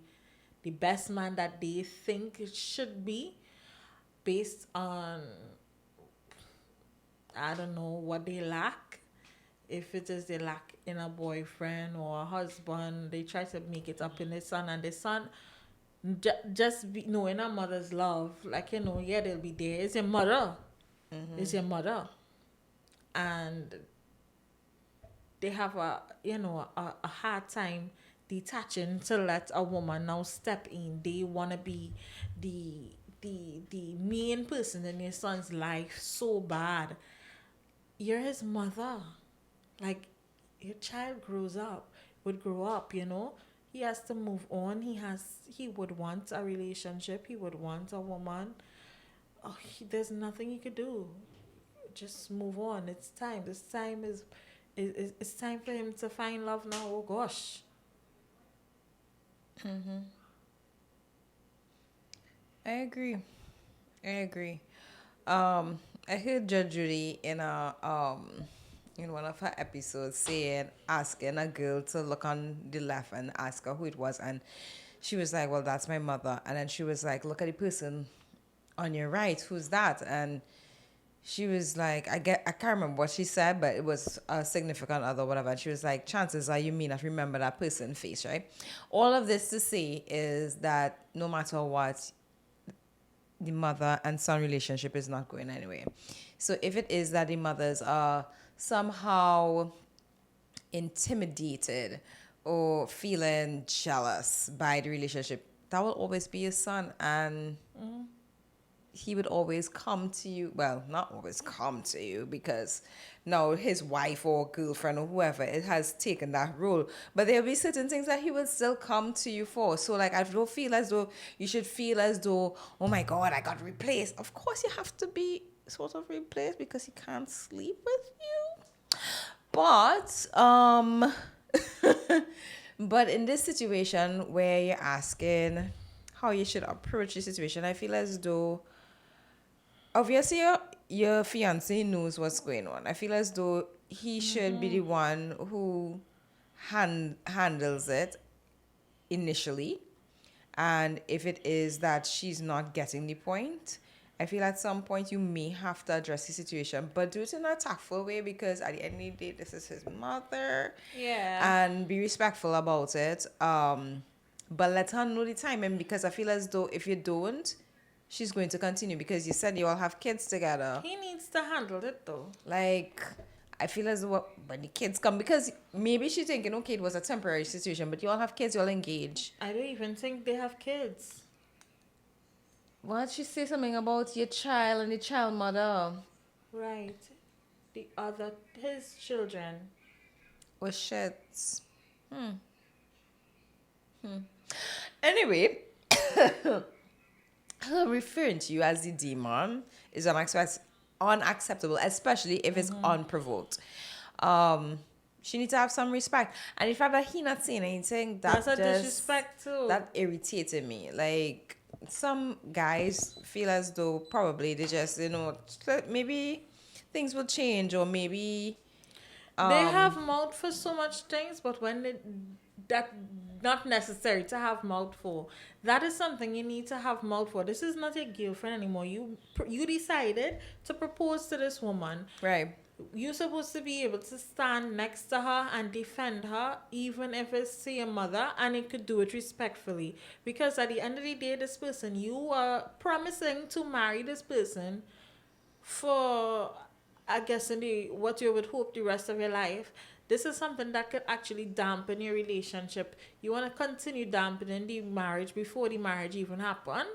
best man that they think it should be based on I don't know what they lack. If it is they lack in a boyfriend or a husband, they try to make it up in the son, and the son just be knowing a mother's love. Like yeah, they'll be there. It's your mother. It's your mother, and they have a hard time detaching to let a woman now step in. They wanna be the the main person in your son's life so bad. You're his mother. Like your child would grow up, He has to move on. He would want a relationship. He would want a woman. Oh, there's nothing he could do. Just move on. It's time. This time is it's time for him to find love now. Oh gosh. I agree. I agree. I heard Judge Judy in one of her episodes asking a girl to look on the left and ask her who it was, and she was like, "Well, that's my mother," and then she was like, "Look at the person on your right. Who's that?" And she was like, I can't remember what she said, but it was a significant other, whatever. And she was like, chances are you may not remember that person's face, right? All of this to say is that no matter what, the mother and son relationship is not going anywhere. So if it is that the mothers are somehow intimidated or feeling jealous by the relationship, that will always be your son, and he would always come to you. Well, not always come to you, because now his wife or girlfriend or whoever it has taken that role, but there'll be certain things that he will still come to you for. So like, I don't feel as though you should feel as though, oh my god, I got replaced. Of course you have to be sort of replaced because he can't sleep with you, but but in this situation where you're asking how you should approach the situation, I feel as though obviously your fiance knows what's going on. I feel as though he should be the one who handles it initially. And if it is that she's not getting the point, I feel at some point you may have to address the situation, but do it in a tactful way, because at the end of the day, this is his mother. Yeah. And be respectful about it. But let her know the timing, because I feel as though if you don't, she's going to continue, because you said you all have kids together. He needs to handle it though. Like, I feel as though when the kids come, because maybe she's thinking, okay, it was a temporary situation, but you all have kids, you all engaged. I don't even think they have kids. Why don't you say something about your child and the child mother? Right. His children. Oh, shit. Anyway, her referring to you as the demon is unacceptable, especially if it's unprovoked. She needs to have some respect. And the fact that he not saying anything, That's a disrespect too. that irritated me. Like, some guys feel as though probably they just, maybe things will change, or maybe they have mouth for so much things, but when that not necessary to have mouth for. That is something you need to have mouth for. This is not your girlfriend anymore. You decided to propose to this woman. Right. You're supposed to be able to stand next to her and defend her, even if it's to your mother, and you could do it respectfully. Because at the end of the day, this person, you are promising to marry this person for, I guess, what you would hope the rest of your life. This is something that could actually dampen your relationship. You want to continue dampening the marriage before the marriage even happen.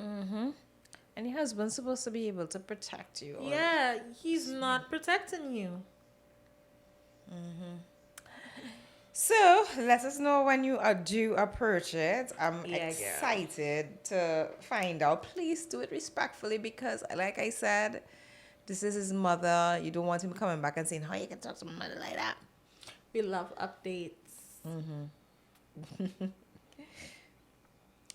Mm-hmm. And your husband's supposed to be able to protect you. Yeah, he's not protecting you. So let us know when you are due approach it. I'm Yeah, girl. excited to find out. Please do it respectfully because, like I said, this is his mother. You don't want him coming back and saying, "How you can talk to my mother like that?" We love updates.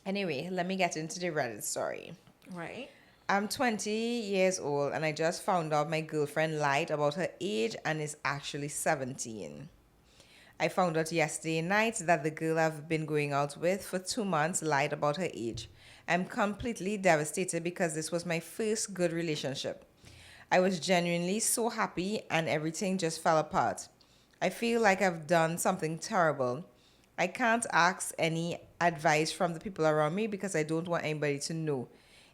Anyway, let me get into the Reddit story. Right? I'm 20 years old and I just found out my girlfriend lied about her age and is actually 17. I found out yesterday night that the girl I've been going out with for 2 months lied about her age. I'm completely devastated because this was my first good relationship. I was genuinely so happy and everything just fell apart. I feel like I've done something terrible. I can't ask any advice from the people around me because I don't want anybody to know.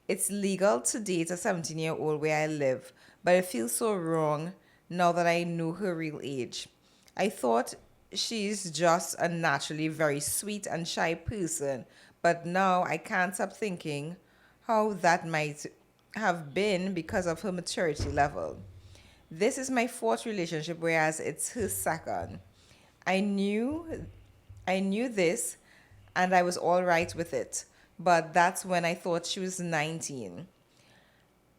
It's legal to date a 17-year-old where I live, but it feels so wrong now that I know her real age. I thought she's just a naturally very sweet and shy person, but now I can't stop thinking how that might have been because of her maturity level. This is my fourth relationship, whereas it's her second. I knew I knew this and I was all right with it, but that's when I thought she was 19.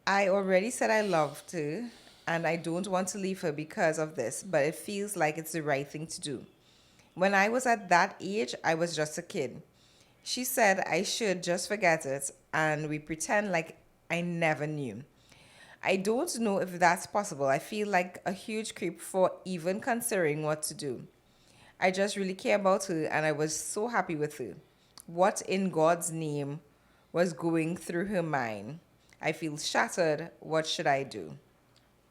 I already said I loved her and I don't want to leave her because of this, but it feels like it's the right thing to do. When I was at that age, I was just a kid. She said I should just forget it and we pretend like I never knew. I don't know if that's possible. I feel like a huge creep for even considering what to do. I just really care about her and I was so happy with her. What in God's name was going through her mind? I feel shattered. What should I do?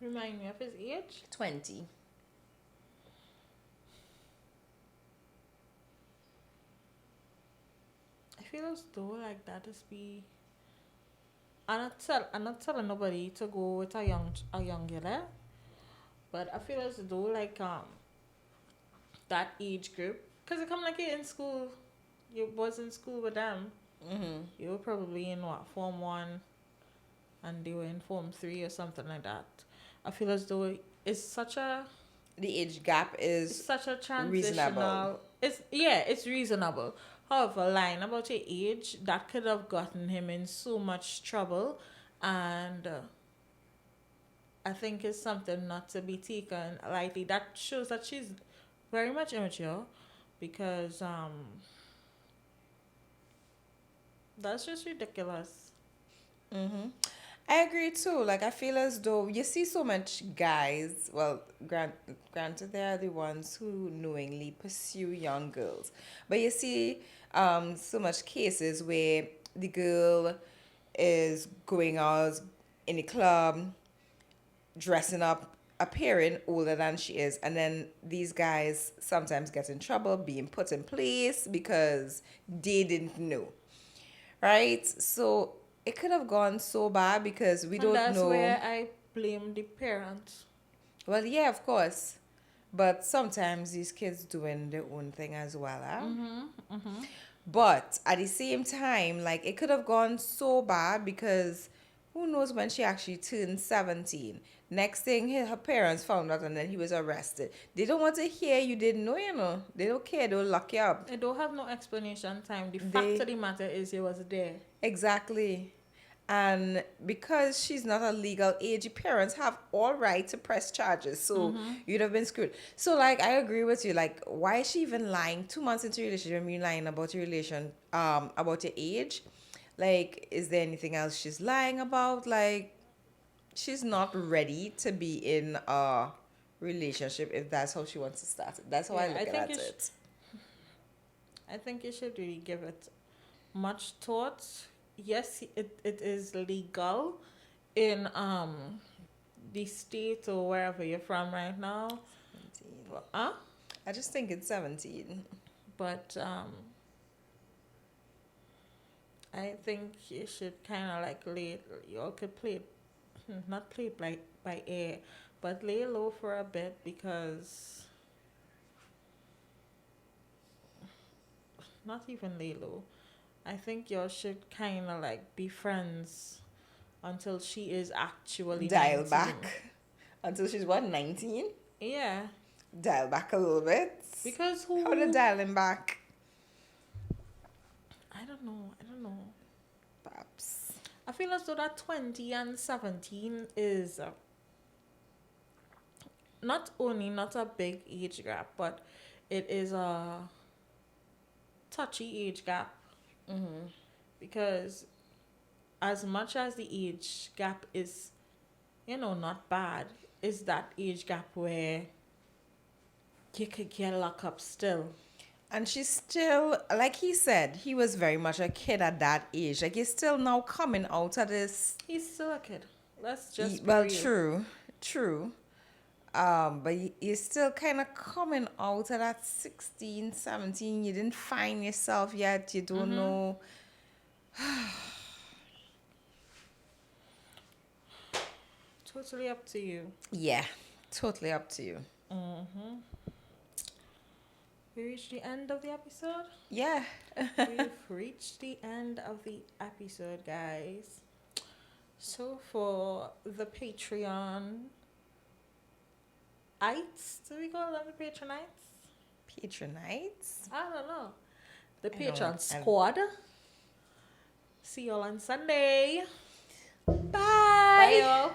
Remind me of his age. 20. I feel as though like that is be. I'm not telling nobody to go with a young girl, but I feel as though like that age group, cause it come like you're in school, you was in school with them. Mm-hmm. You were probably in what Form 1, and they were in Form 3 or something like that. I feel as though it's such a The age gap it's is such a transitional. reasonable. It's reasonable. However, lying about your age that could have gotten him in so much trouble, and I think it's something not to be taken lightly. That shows that she's very much immature, because that's just ridiculous. Mm-hmm. I agree too. Like I feel as though you see so much guys. Well, granted, they are the ones who knowingly pursue young girls, but you see, so much cases where the girl is going out in a club, dressing up, appearing older than she is, and then these guys sometimes get in trouble, being put in place because they didn't know, right? So it could have gone so bad because we And don't that's know. where I blame the parents. Well, yeah, of course. But sometimes these kids doing their own thing as well, huh? But at the same time, like it could have gone so bad because who knows when she actually turned 17. Next thing, her parents found out and then he was arrested. They don't want to hear you didn't know, you know. They don't care. They'll lock you up. I don't have no explanation time. The They fact of the matter is he was there. Exactly. And because she's not a legal age, your parents have all right to press charges. So you'd have been screwed. So like I agree with you. Like, why is she even lying 2 months into your relationship and you lying about your about your age? Like, is there anything else she's lying about? Like, she's not ready to be in a relationship if that's how she wants to start it. That's how I Yeah, look at it. I think you should really give it much thought. Yes, it is legal in the state or wherever you're from right now. 17. Huh? I just think it's 17. But I think you should kind of like you all could play it, not play it by ear, but lay low for a bit because, not even lay low. I think y'all should kind of like be friends until she is actually Dial 19. back until she's what, 19? Yeah, Dial back a little bit. because How to dial him back? I don't know. Perhaps. I feel as though that 20 and 17 is not only not a big age gap, but it is a touchy age gap. Mm-hmm. Because as much as the age gap is, not bad, is that age gap where you could get locked up still. And she's still, like he said, he was very much a kid at that age. Like, he's still now coming out of this. He's still a kid. Let's just be Well, real. true. But you're still kind of coming out of that 16, 17. You didn't find yourself yet. You don't know. Totally up to you. Yeah, totally up to you. We reached the end of the episode. Yeah. We've reached the end of the episode, guys. So for the Patreon do we call them the Patronites? Patronites? I don't know. The I don't- Patreon squad. See y'all on Sunday. Bye. Bye y'all.